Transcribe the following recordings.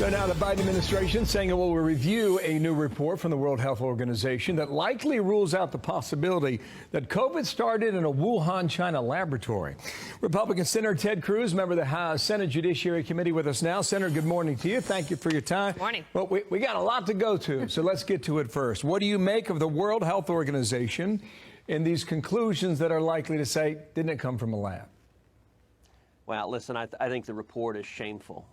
So now the Biden administration saying it will review a new report from the World Health Organization that likely rules out the possibility that COVID started in a Wuhan, China laboratory. Republican Senator Ted Cruz, member of the House Senate Judiciary Committee, with us now. Senator, good morning to you. Thank you for your time. Morning. Well, we got a lot to go to, so let's get to it first. What do you make of the World Health Organization and these conclusions that are likely to say, didn't it come from a lab? Well, listen, I think the report is shameful.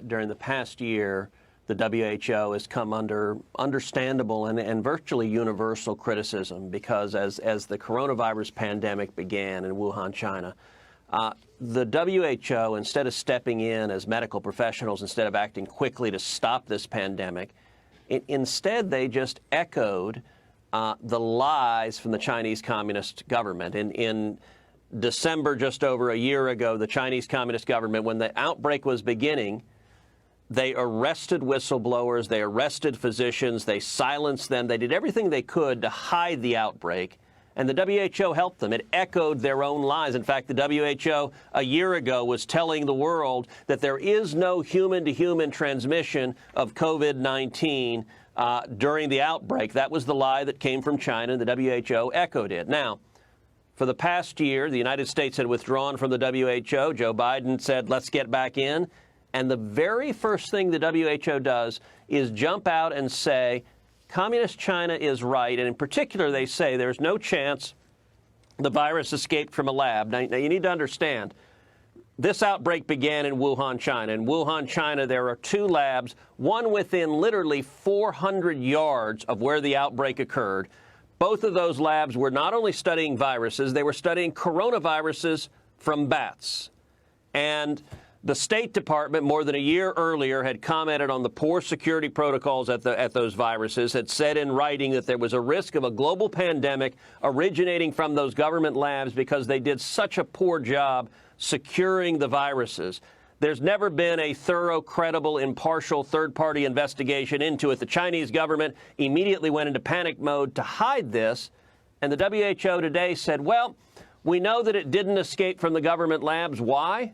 During the past year, the WHO has come under understandable and virtually universal criticism because as the coronavirus pandemic began in Wuhan, China, the WHO, instead of stepping in as medical professionals, instead of acting quickly to stop this pandemic, instead they just echoed the lies from the Chinese Communist government. In December, just over a year ago, the Chinese Communist government, when the outbreak was beginning, they arrested whistleblowers, they arrested physicians, they silenced them, they did everything they could to hide the outbreak, and the WHO helped them. It echoed their own lies. In fact, the WHO a year ago was telling the world that there is no human-to-human transmission of COVID-19 during the outbreak. That was the lie that came from China, and the WHO echoed it. Now, for the past year, the United States had withdrawn from the WHO. Joe Biden said, let's get back in. And the very first thing the WHO does is jump out and say, Communist China is right. And in particular, they say there's no chance the virus escaped from a lab. Now you need to understand, this outbreak began in Wuhan, China. In Wuhan, China, there are two labs, one within literally 400 yards of where the outbreak occurred. Both of those labs were not only studying viruses, they were studying coronaviruses from bats. And the State Department, more than a year earlier, had commented on the poor security protocols at those viruses, had said in writing that there was a risk of a global pandemic originating from those government labs because they did such a poor job securing the viruses. There's never been a thorough, credible, impartial third-party investigation into it. The Chinese government immediately went into panic mode to hide this, and the WHO today said, well, we know that it didn't escape from the government labs. Why?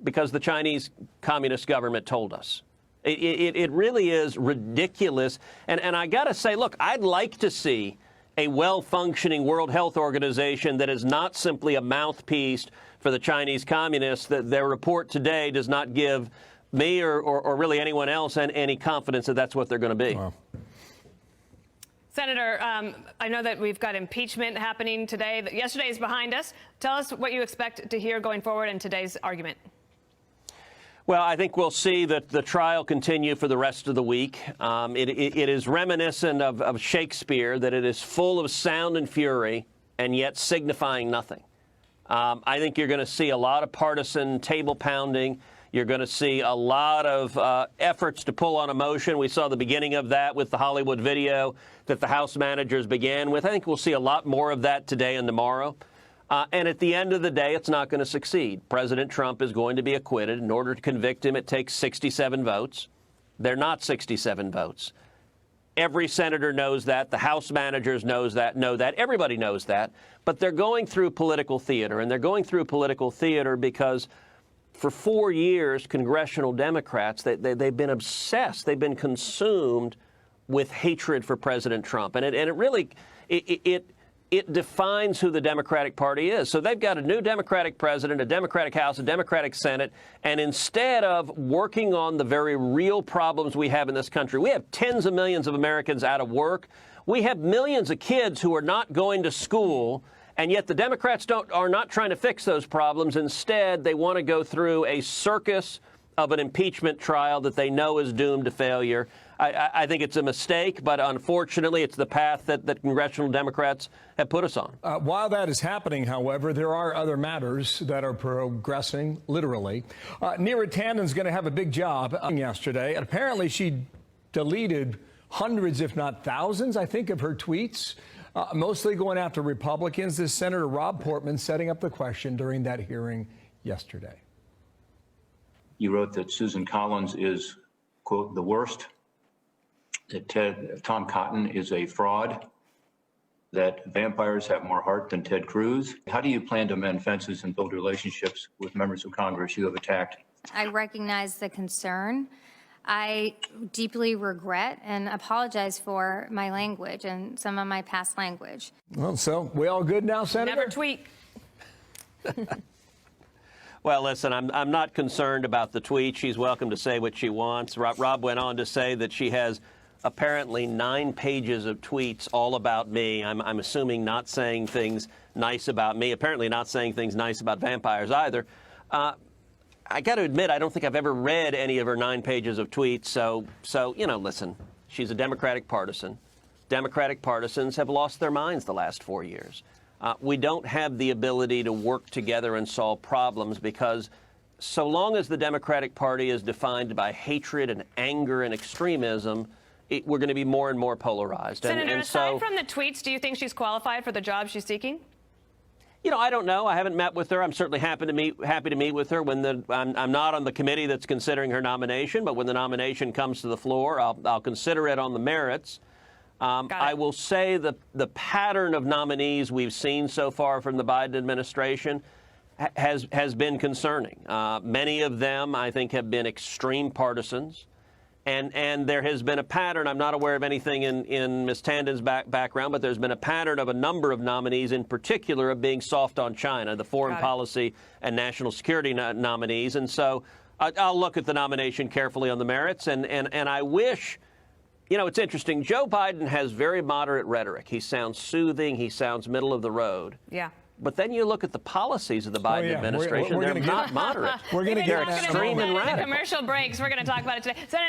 Because the Chinese Communist government told us. It really is ridiculous. And I got to say, look, I'd like to see a well-functioning World Health Organization that is not simply a mouthpiece for the Chinese Communists. That their report today does not give me or really anyone else any confidence that that's what they're going to be. Wow. Senator, I know that we've got impeachment happening today. Yesterday is behind us. Tell us what you expect to hear going forward in today's argument. Well, I think we'll see that the trial continue for the rest of the week. It is reminiscent of Shakespeare, that it is full of sound and fury and yet signifying nothing. I think you're going to see a lot of partisan table pounding. You're going to see a lot of efforts to pull on emotion. We saw the beginning of that with the Hollywood video that the House managers began with. I think we'll see a lot more of that today and tomorrow. And at the end of the day, it's not going to succeed. President Trump is going to be acquitted. In order to convict him, it takes 67 votes. They're not 67 votes. Every senator knows that. The House managers know that. Everybody knows that. But they're going through political theater, and they're going through political theater because for 4 years, congressional Democrats, they've been obsessed. They've been consumed with hatred for President Trump. And it really defines who the Democratic Party is. So they've got a new Democratic president, a Democratic House, a Democratic Senate, and instead of working on the very real problems we have in this country, we have tens of millions of Americans out of work. We have millions of kids who are not going to school, and yet the Democrats are not trying to fix those problems. Instead, they want to go through a circus of an impeachment trial that they know is doomed to failure. I think it's a mistake, but unfortunately, it's the path that congressional Democrats have put us on. While that is happening, however, there are other matters that are progressing, literally. Neera Tanden's going to have a big job yesterday. And apparently, she deleted hundreds, if not thousands, I think, of her tweets, mostly going after Republicans. This Senator Rob Portman setting up the question during that hearing yesterday. You wrote that Susan Collins is, quote, the worst, that Tom Cotton is a fraud, that vampires have more heart than Ted Cruz. How do you plan to mend fences and build relationships with members of Congress you have attacked? I recognize the concern. I deeply regret and apologize for my language and some of my past language. Well, so we all good now, Senator? Never tweet. Well, listen, I'm not concerned about the tweet. She's welcome to say what she wants. Rob went on to say that she has apparently 9 pages of tweets all about me. I'm assuming not saying things nice about me, apparently not saying things nice about vampires either. I got to admit, I don't think I've ever read any of her 9 pages of tweets. So you know, listen, she's a Democratic partisan. Democratic partisans have lost their minds the last 4 years. We don't have the ability to work together and solve problems because so long as the Democratic Party is defined by hatred and anger and extremism, we're going to be more and more polarized. Senator, aside from the tweets, do you think she's qualified for the job she's seeking? You know, I don't know. I haven't met with her. I'm certainly happy to meet with her when I'm not on the committee that's considering her nomination, but when the nomination comes to the floor, I'll consider it on the merits. I will say the pattern of nominees we've seen so far from the Biden administration has been concerning. Many of them, I think, have been extreme partisans. And there has been a pattern. I'm not aware of anything in Ms. Tandon's background, but there's been a pattern of a number of nominees, in particular, of being soft on China, the foreign policy and national security nominees. And so I'll look at the nomination carefully on the merits. And I wish, you know, it's interesting. Joe Biden has very moderate rhetoric. He sounds soothing. He sounds middle of the road. Yeah. But then you look at the policies of the Biden administration. They're not moderate. We're going to They're get extreme and radical. Commercial breaks. We're going to talk about it today. Senator